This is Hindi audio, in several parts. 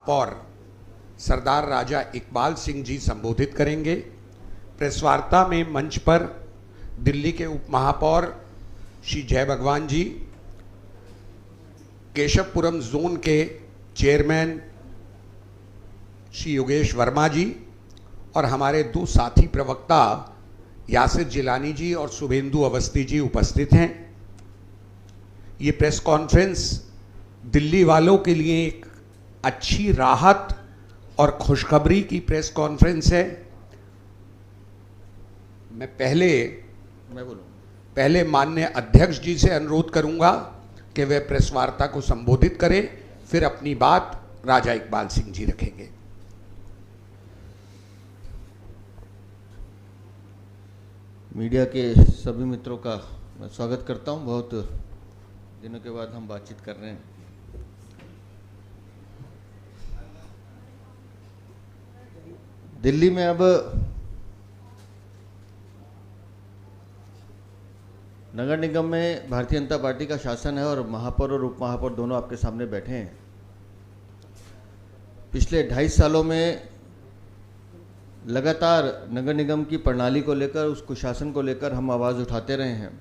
और सरदार राजा इकबाल सिंह जी संबोधित करेंगे। प्रेस वार्ता में मंच पर दिल्ली के उप महापौर श्री जय भगवान जी, केशवपुरम जोन के चेयरमैन श्री योगेश वर्मा जी और हमारे दो साथी प्रवक्ता यासिर जिलानी जी और शुभेंदु अवस्थी जी उपस्थित हैं। ये प्रेस कॉन्फ्रेंस दिल्ली वालों के लिए एक अच्छी राहत और खुशखबरी की प्रेस कॉन्फ्रेंस है। मैं पहले माननीय अध्यक्ष जी से अनुरोध करूंगा कि वे प्रेस वार्ता को संबोधित करें, फिर अपनी बात राजा इकबाल सिंह जी रखेंगे। मीडिया के सभी मित्रों का मैं स्वागत करता हूं। बहुत दिनों के बाद हम बातचीत कर रहे हैं। दिल्ली में अब नगर निगम में भारतीय जनता पार्टी का शासन है और महापौर और उप महापौर दोनों आपके सामने बैठे हैं। पिछले 2.5 सालों में लगातार नगर निगम की प्रणाली को लेकर, उस कुशासन को लेकर हम आवाज़ उठाते रहे हैं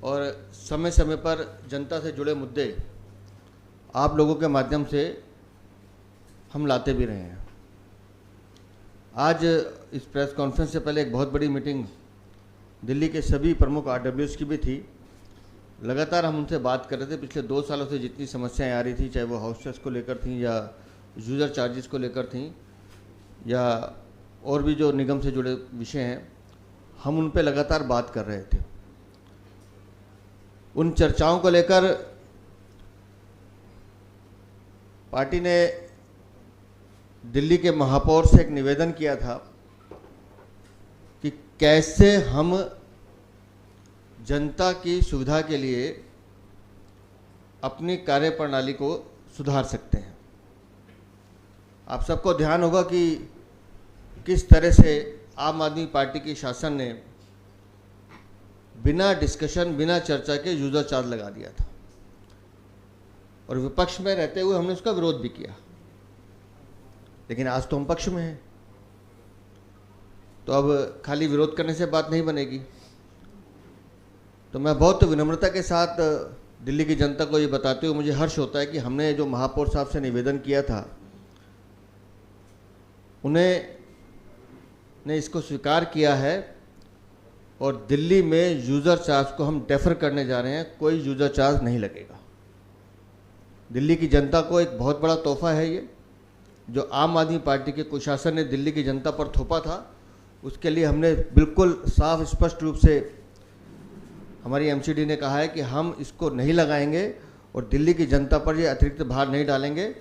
और समय समय पर जनता से जुड़े मुद्दे आप लोगों के माध्यम से हम लाते भी रहे हैं। आज इस प्रेस कॉन्फ्रेंस से पहले एक बहुत बड़ी मीटिंग दिल्ली के सभी प्रमुख RWS की भी थी। लगातार हम उनसे बात कर रहे थे। पिछले 2 सालों से जितनी समस्याएं आ रही थी, चाहे वो हाउस टैक्स को लेकर थी या यूज़र चार्जेस को लेकर थी या और भी जो निगम से जुड़े विषय हैं, हम उन पे लगातार बात कर रहे थे। उन चर्चाओं को लेकर पार्टी ने दिल्ली के महापौर से एक निवेदन किया था कि कैसे हम जनता की सुविधा के लिए अपनी कार्यप्रणाली को सुधार सकते हैं। आप सबको ध्यान होगा कि किस तरह से आम आदमी पार्टी के शासन ने बिना डिस्कशन, बिना चर्चा के यूजर चार्ज लगा दिया था और विपक्ष में रहते हुए हमने उसका विरोध भी किया। लेकिन आज तो हम पक्ष में हैं, तो अब खाली विरोध करने से बात नहीं बनेगी। तो मैं बहुत विनम्रता के साथ दिल्ली की जनता को ये बताते हुए मुझे हर्ष होता है कि हमने जो महापौर साहब से निवेदन किया था, उन्हें ने इसको स्वीकार किया है और दिल्ली में यूज़र चार्ज को हम डेफर करने जा रहे हैं। कोई यूज़र चार्ज नहीं लगेगा। दिल्ली की जनता को एक बहुत बड़ा तोहफा है ये, जो आम आदमी पार्टी के कुशासन ने दिल्ली की जनता पर थोपा था। उसके लिए हमने बिल्कुल साफ स्पष्ट रूप से, हमारी MCD ने कहा है कि हम इसको नहीं लगाएंगे और दिल्ली की जनता पर ये अतिरिक्त भार नहीं डालेंगे।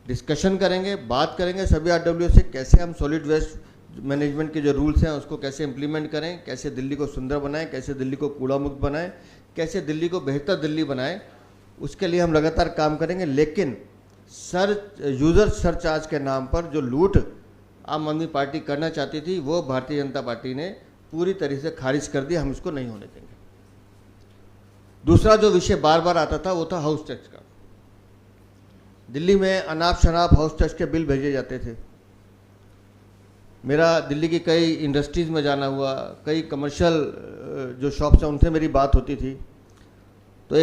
डिस्कशन करेंगे, बात करेंगे सभी RWS से, कैसे हम सॉलिड वेस्ट मैनेजमेंट के जो रूल्स हैं उसको कैसे इम्प्लीमेंट करें, कैसे दिल्ली को सुंदर बनाएं, कैसे दिल्ली को कूड़ा मुक्त बनाएं, कैसे दिल्ली को बेहतर दिल्ली बनाएं। उसके लिए हम लगातार काम करेंगे। लेकिन यूज़र सरचार्ज के नाम पर जो लूट आम आदमी पार्टी करना चाहती थी, वो भारतीय जनता पार्टी ने पूरी तरह से खारिज कर दिया। हम इसको नहीं होने देंगे। दूसरा जो विषय बार बार आता था वो था हाउस टैक्स का। दिल्ली में अनाप शनाप हाउस टैक्स के बिल भेजे जाते थे। मेरा दिल्ली की कई इंडस्ट्रीज़ में जाना हुआ, कई कमर्शियल जो शॉप्स हैं उनसे मेरी बात होती थी। तो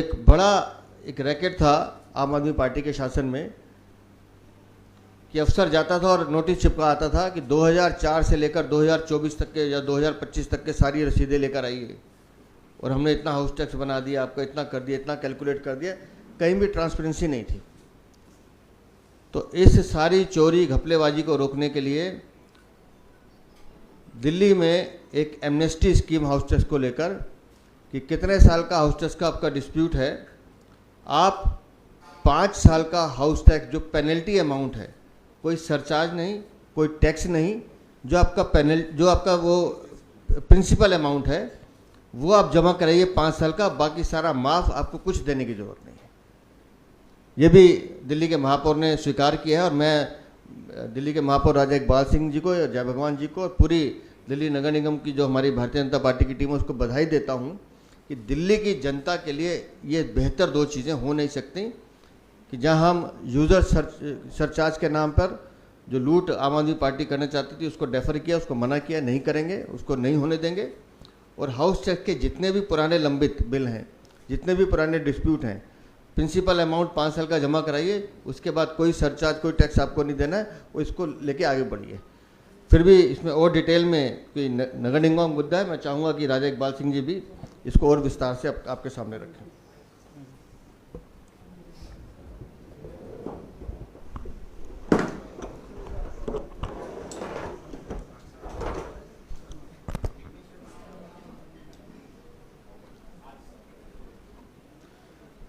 एक रैकेट था आम आदमी पार्टी के शासन में कि अफसर जाता था और नोटिस चिपका आता था कि 2004 से लेकर 2024 तक के या 2025 तक के सारी रसीदें लेकर आइए और हमने इतना हाउस टैक्स बना दिया, आपका इतना कर दिया, इतना कैलकुलेट कर दिया। कहीं भी ट्रांसपेरेंसी नहीं थी। तो इस सारी चोरी घपलेबाजी को रोकने के लिए दिल्ली में एक एमनेस्टी स्कीम हाउस टैक्स को लेकर कि कितने साल का हाउस टैक्स का आपका डिस्प्यूट है, आप 5 साल का हाउस टैक्स जो पेनल्टी अमाउंट है, कोई सरचार्ज नहीं, कोई टैक्स नहीं, जो आपका वो प्रिंसिपल अमाउंट है वो आप जमा कराइए 5 साल का, बाकी सारा माफ़, आपको कुछ देने की ज़रूरत नहीं है। ये भी दिल्ली के महापौर ने स्वीकार किया है और मैं दिल्ली के महापौर राजा इकबाल सिंह जी को, जय भगवान जी को और पूरी दिल्ली नगर निगम की जो हमारी भारतीय जनता पार्टी की टीम है उसको बधाई देता हूँ कि दिल्ली की जनता के लिए ये बेहतर 2 चीज़ें हो नहीं सकती कि जहां हम यूज़र सरचार्ज के नाम पर जो लूट आम आदमी पार्टी करना चाहती थी उसको डेफर किया, उसको मना किया, नहीं करेंगे, उसको नहीं होने देंगे। और हाउस टैक्स के जितने भी पुराने लंबित बिल हैं, जितने भी पुराने डिस्प्यूट हैं, प्रिंसिपल अमाउंट 5 साल का जमा कराइए, उसके बाद कोई सरचार्ज कोई टैक्स आपको नहीं देना है, वो इसको लेके आगे बढ़िए। फिर भी इसमें और डिटेल में कोई नगर निगम मुद्दा है, मैं चाहूँगा कि राजा इकबाल सिंह जी भी इसको और विस्तार से आपके सामने रखें।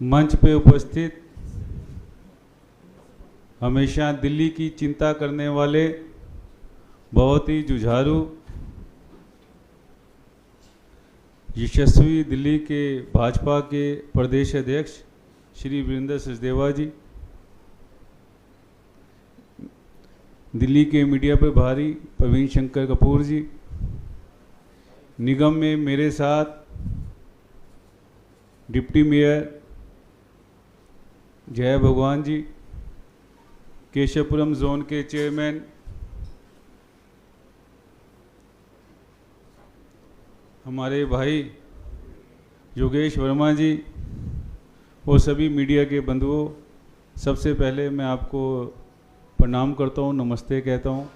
मंच पे उपस्थित हमेशा दिल्ली की चिंता करने वाले बहुत ही जुझारू यशस्वी दिल्ली के भाजपा के प्रदेश अध्यक्ष श्री वीरेंद्र सचदेवा जी, दिल्ली के मीडिया पर भारी प्रवीण शंकर कपूर जी, निगम में मेरे साथ डिप्टी मेयर जय भगवान जी, केशवपुरम जोन के चेयरमैन हमारे भाई योगेश वर्मा जी और सभी मीडिया के बंधुओं, सबसे पहले मैं आपको प्रणाम करता हूँ, नमस्ते कहता हूँ।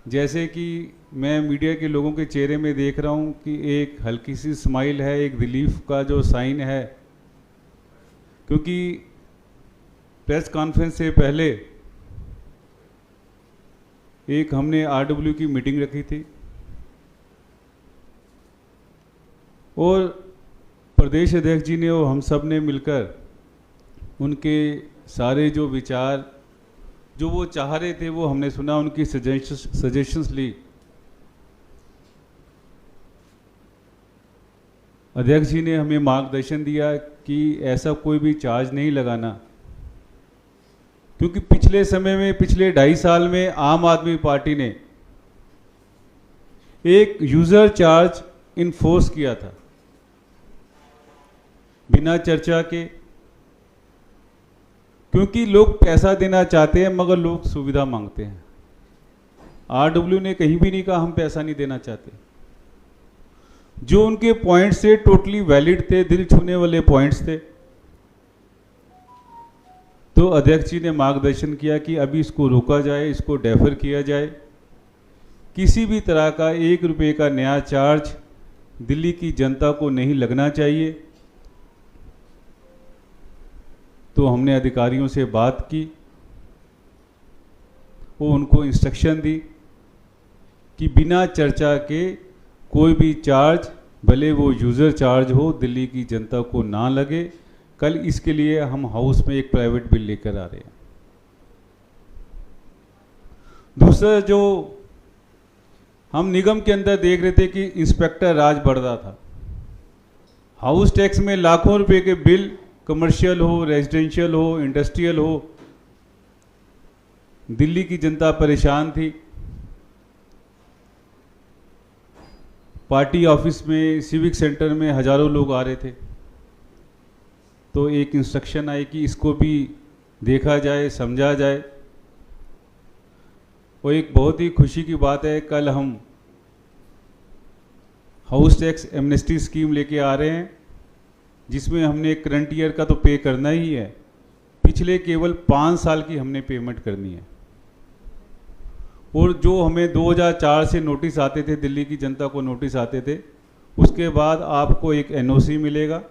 जैसे कि मैं मीडिया के लोगों के चेहरे में देख रहा हूँ कि एक हल्की सी स्माइल है, एक रिलीफ का जो साइन है, क्योंकि प्रेस कॉन्फ्रेंस से पहले एक हमने आरडब्ल्यू की मीटिंग रखी थी और प्रदेश अध्यक्ष जी ने और हम सब ने मिलकर उनके सारे जो विचार जो वो चाह रहे थे वो हमने सुना, उनकी सजेशंस ली। अध्यक्ष जी ने हमें मार्गदर्शन दिया कि ऐसा कोई भी चार्ज नहीं लगाना, क्योंकि पिछले समय में, पिछले 2.5 साल में आम आदमी पार्टी ने एक यूजर चार्ज इन्फोर्स किया था बिना चर्चा के, क्योंकि लोग पैसा देना चाहते हैं मगर लोग सुविधा मांगते हैं। आरडब्ल्यू ने कहीं भी नहीं कहा हम पैसा नहीं देना चाहते। जो उनके पॉइंट्स थे टोटली वैलिड थे, दिल छूने वाले पॉइंट्स थे। तो अध्यक्ष जी ने मार्गदर्शन किया कि अभी इसको रोका जाए, इसको डेफर किया जाए, किसी भी तरह का 1 रुपये का नया चार्ज दिल्ली की जनता को नहीं लगना चाहिए। तो हमने अधिकारियों से बात की, वो उनको इंस्ट्रक्शन दी कि बिना चर्चा के कोई भी चार्ज, भले वो यूज़र चार्ज हो, दिल्ली की जनता को ना लगे। कल इसके लिए हम हाउस में एक प्राइवेट बिल लेकर आ रहे हैं। दूसरा, जो हम निगम के अंदर देख रहे थे कि इंस्पेक्टर राज बढ़ रहा था, हाउस टैक्स में लाखों रुपए के बिल, कमर्शियल हो, रेजिडेंशियल हो, इंडस्ट्रियल हो, दिल्ली की जनता परेशान थी। पार्टी ऑफिस में, सिविक सेंटर में हजारों लोग आ रहे थे। तो एक इंस्ट्रक्शन आई कि इसको भी देखा जाए, समझा जाए। और एक बहुत ही खुशी की बात है, कल हम हाउस टैक्स एमनेस्टी स्कीम लेके आ रहे हैं, जिसमें हमने करंट ईयर का तो पे करना ही है, पिछले केवल 5 साल की हमने पेमेंट करनी है। और जो हमें 2004 से नोटिस आते थे, दिल्ली की जनता को नोटिस आते थे, उसके बाद आपको एक एनओसी मिलेगा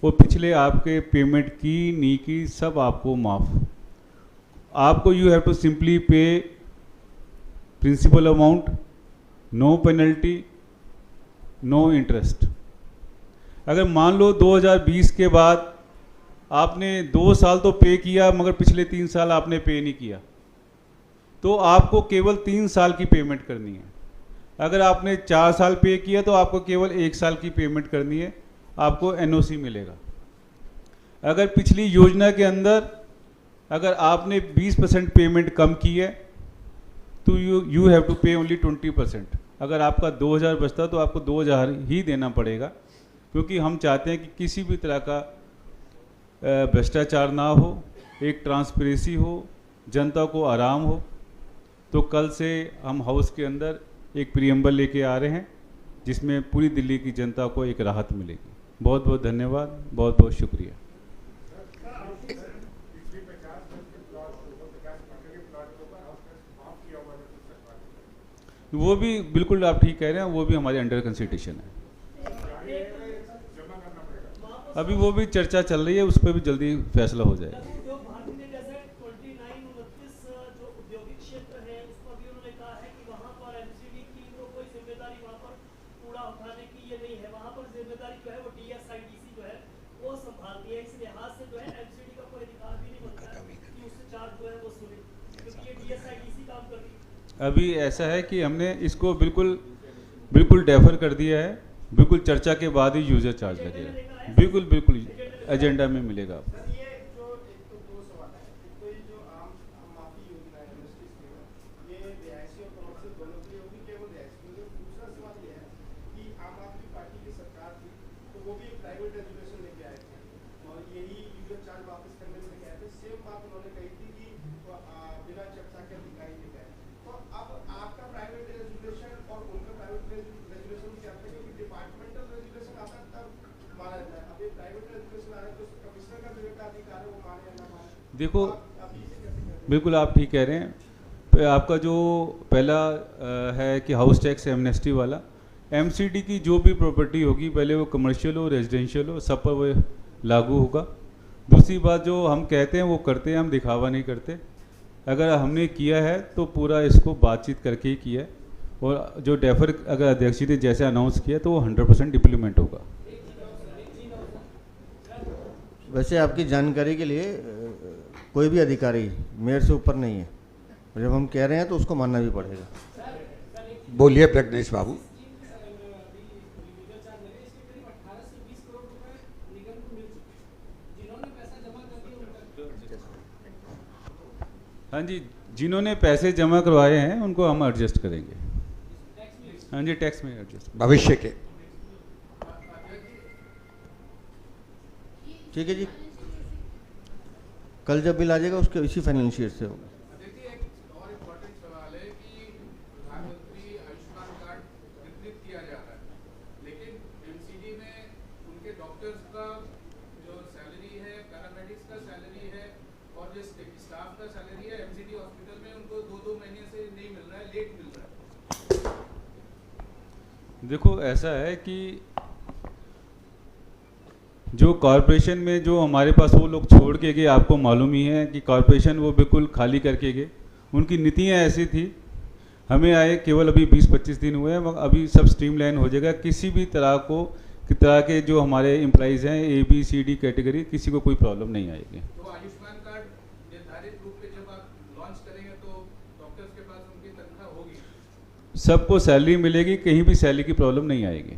और पिछले आपके पेमेंट की, नी की, सब आपको माफ़। आपको you have to simply pay principal amount, no penalty, no interest. अगर मान लो 2020 के बाद आपने 2 साल तो पे किया मगर पिछले 3 साल आपने पे नहीं किया, तो आपको केवल 3 साल की पेमेंट करनी है। अगर आपने 4 साल पे किया तो आपको केवल 1 साल की पेमेंट करनी है, आपको एनओसी मिलेगा। अगर पिछली योजना के अंदर अगर आपने 20% पेमेंट कम की है तो यू हैव टू पे ओनली 20%। अगर आपका 2000 बचता तो आपको 2000 ही देना पड़ेगा, क्योंकि हम चाहते हैं कि किसी भी तरह का भ्रष्टाचार ना हो, एक ट्रांसपेरेंसी हो, जनता को आराम हो। तो कल से हम हाउस के अंदर एक प्रीएम्बल लेके आ रहे हैं जिसमें पूरी दिल्ली की जनता को एक राहत मिलेगी। बहुत बहुत धन्यवाद, बहुत बहुत शुक्रिया। वो भी बिल्कुल आप ठीक कह रहे हैं, वो भी हमारे अंडर कंसिडरेशन है। अभी वो भी चर्चा चल रही है, उस पर भी जल्दी फैसला हो जाएगा। अभी ऐसा है कि हमने इसको बिल्कुल डेफर कर दिया है, बिल्कुल चर्चा के बाद ही यूजर चार्ज लगेगा। बिल्कुल एजेंडा में मिलेगा आपको। देखो, बिल्कुल आप ठीक कह रहे हैं। आपका जो पहला है कि हाउस टैक्स एमनेस्टी वाला, एमसीडी की जो भी प्रॉपर्टी होगी, पहले वो कमर्शियल हो, रेजिडेंशियल हो, सब पर वो लागू होगा। दूसरी बात, जो हम कहते हैं वो करते हैं, हम दिखावा नहीं करते। अगर हमने किया है तो पूरा इसको बातचीत करके ही किया है, और जो डेफर अगर अध्यक्ष जी ने जैसे अनाउंस किया तो वो 100% इम्प्लीमेंट होगा। वैसे आपकी जानकारी के लिए कोई भी अधिकारी मेयर से ऊपर नहीं है, जब हम कह रहे हैं तो उसको मानना भी पड़ेगा। बोलिए प्रज्ञेश बाबू। हाँ जी, जिन्होंने पैसे जमा करवाए हैं उनको हम एडजस्ट करेंगे। हाँ जी, टैक्स में एडजस्ट भविष्य के। ठीक है जी, कल जब बिल आ जाएगा उसके इसी फाइनेंशियल से होगा। देखिए, एक और इम्पोर्टेंट सवाल है कि प्रधानमंत्री आयुष्मान कार्ड वितरित किया जा रहा है, लेकिन एमसीडी में उनके डॉक्टर्स का जो सैलरी है, पैरामेडिक्स का सैलरी है और जो स्टाफ का सैलरी है, एमसीडी हॉस्पिटल में उनको 2-2 महीने से नहीं मिल रहा है, लेट मिल रहा है। देखो, ऐसा है कि जो कॉरपोरेशन में जो हमारे पास वो लोग छोड़ के गए, आपको मालूम ही है कि कॉरपोरेशन वो बिल्कुल खाली करके गए। उनकी नीतियाँ ऐसी थी। हमें आए केवल अभी 20-25 दिन हुए हैं, अभी सब स्ट्रीमलाइन हो जाएगा। किसी भी तरह के जो हमारे एम्प्लॉइज़ हैं ABCD कैटेगरी, किसी को कोई प्रॉब्लम नहीं आएगी। तो आयुष्मान कार्ड निर्धारित रूप में जब आप लॉन्च करेंगे तो डॉक्टर्स के पास उनकी तनख्वाह होगी, सबको सैलरी मिलेगी, कहीं भी सैलरी की प्रॉब्लम नहीं आएगी।